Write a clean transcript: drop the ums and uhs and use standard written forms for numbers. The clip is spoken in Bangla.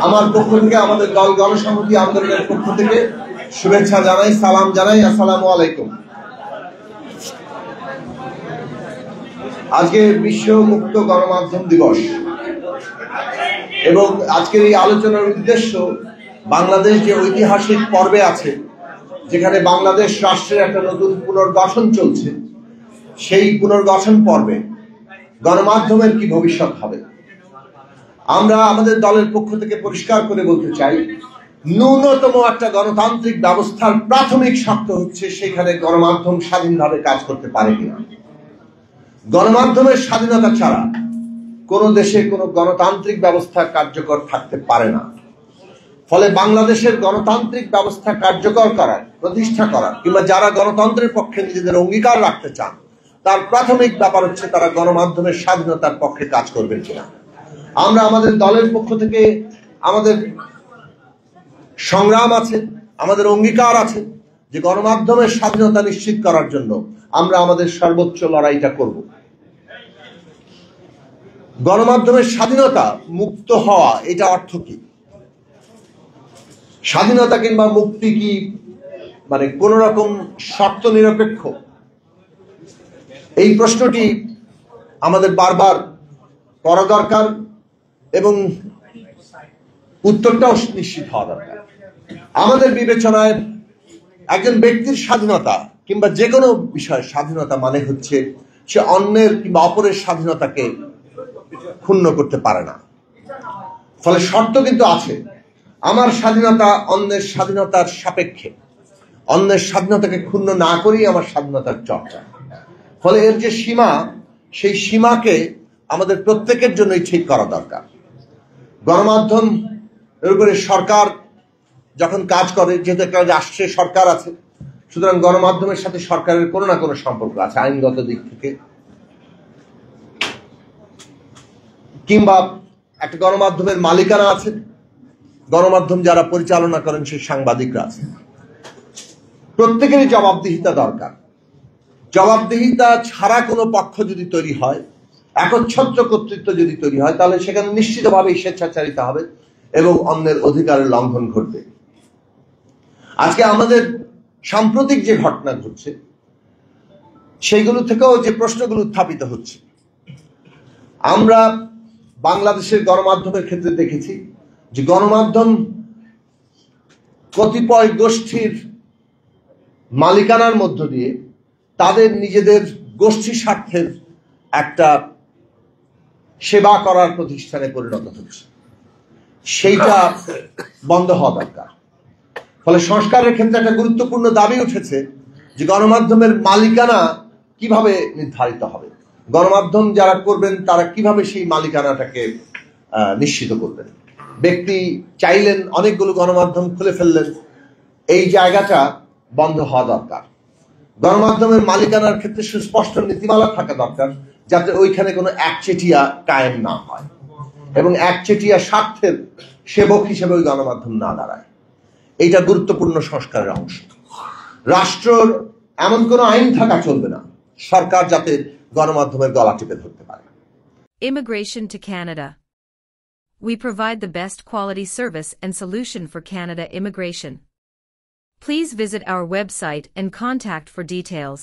আমার পক্ষ থেকে, আমাদের দল গণসংহতি আন্দোলনের পক্ষ থেকে শুভেচ্ছা জানাই, সালাম জানাই। আসসালামু আলাইকুম। আজকে বিশ্ব মুক্ত গণমাধ্যম দিবস এবং আজকের এই আলোচনার উদ্দেশ্য বাংলাদেশ যে ঐতিহাসিক পর্বে আছে, যেখানে বাংলাদেশ রাষ্ট্রের একটা নতুন পুনর্গঠন চলছে, সেই পুনর্গঠন পর্বে গণমাধ্যমের কি ভবিষ্যৎ হবে। আমরা আমাদের দলের পক্ষ থেকে পরিষ্কার করে বলতে চাই, ন্যূনতম একটা গণতান্ত্রিক ব্যবস্থার প্রাথমিক শর্ত হচ্ছে সেখানে গণমাধ্যম স্বাধীনভাবে কাজ করতে পারে কিনা। গণমাধ্যমের স্বাধীনতা ছাড়া কোন দেশে কোন গণতান্ত্রিক ব্যবস্থা কার্যকর থাকতে পারে না। ফলে বাংলাদেশের গণতান্ত্রিক ব্যবস্থা কার্যকর করার, প্রতিষ্ঠা করার, কিংবা যারা গণতন্ত্রের পক্ষে নিজেদের অঙ্গীকার রাখতে চান, তার প্রাথমিক ব্যাপার হচ্ছে তারা গণমাধ্যমের স্বাধীনতার পক্ষে কাজ করবেন কিনা। আমরা আমাদের দলের পক্ষ থেকে আমাদের সংগ্রাম আছে, আমাদের অঙ্গীকার আছে যে গণমাধ্যমের স্বাধীনতা নিশ্চিত করার জন্য আমরা আমাদের সর্বোচ্চ লড়াইটা করব। গণমাধ্যমের স্বাধীনতা, মুক্ত হওয়া, এটা অর্থ কি? স্বাধীনতা কিংবা মুক্তি কি মানে কোন রকম শর্ত নিরপেক্ষ? এই প্রশ্নটি আমাদের বারবার করা দরকার এবং উত্তরটাও নিশ্চিত হওয়া দরকার। আমাদের বিবেচনায় একজন ব্যক্তির স্বাধীনতা কিংবা যে কোনো বিষয়ের স্বাধীনতা মানে হচ্ছে সে অন্যের কিংবা অপরের স্বাধীনতাকে ক্ষুণ্ণ করতে পারে না। ফলে শর্ত কিন্তু আছে। আমার স্বাধীনতা অন্যের স্বাধীনতার সাপেক্ষে, অন্যের স্বাধীনতাকে ক্ষুণ্ণ না করেই আমার স্বাধীনতার চর্চা। ফলে এর যে সীমা, সেই সীমাকে আমাদের প্রত্যেকের জন্যই ঠিক করা দরকার। গণমাধ্যম এর উপরে সরকার যখন কাজ করে, যেহেতু একটা রাষ্ট্রের সরকার আছে, সুতরাং গণমাধ্যমের সাথে সরকারের কোনো না কোনো সম্পর্ক আছে আইনগত দিক থেকে, কিংবা একটা গণমাধ্যমের মালিকানা আছে, গণমাধ্যম যারা পরিচালনা করেন সেই সাংবাদিকরা আছে। প্রত্যেকেরই জবাবদিহিতা দরকার। জবাবদিহিতা ছাড়া কোনো পক্ষ যদি তৈরি হয়, একচ্ছত্র কর্তৃত্ব যদি তৈরি হয়, তাহলে সেখানে নিশ্চিতভাবে স্বেচ্ছাচারিতা হবে এবং অন্যের অধিকারের লঙ্ঘন ঘটবে। আজকে আমাদের সাম্প্রতিক যে ঘটনা ঘটছে, সেইগুলো থেকেও যে প্রশ্নগুলো উত্থাপিত হচ্ছে, আমরা বাংলাদেশের গণমাধ্যমের ক্ষেত্রে দেখেছি যে গণমাধ্যম কতিপয় গোষ্ঠীর মালিকানার মধ্য দিয়ে তাদের নিজেদের গোষ্ঠী স্বার্থের একটা সেবা করার প্রতিষ্ঠানে পরিণত হচ্ছে। সেইটা বন্ধ হওয়া দরকার। ফলে সংস্কারের ক্ষেত্রে একটা গুরুত্বপূর্ণ দাবি উঠেছে যে গণমাধ্যমের মালিকানা কিভাবে নির্ধারিত হবে, গণমাধ্যম যারা করবেন তারা কিভাবে সেই মালিকানাটাকে নিশ্চিত করবেন। ব্যক্তি চাইলেন, অনেকগুলো গণমাধ্যম খুলে ফেললেন, এই জায়গাটা বন্ধ হওয়া দরকার। গণমাধ্যমের মালিকানার ক্ষেত্রে সুস্পষ্ট নীতিমালা থাকা দরকার, যাতে ওইখানে কোনো একচেটিয়া কায়েম না হয় এবং একচেটিয়া স্বার্থের সেবক হিসেবে ওই গণমাধ্যম না দাঁড়ায়। এইটা গুরুত্বপূর্ণ সংস্কারের অংশ। রাষ্ট্রের এমন কোনো আইন থাকা চলবে না সরকার যাতে গণমাধ্যমের গলা টিপে ধরতে পারে। Immigration to Canada. We provide the best quality service and solution for Canada immigration. Please visit our website and contact for details.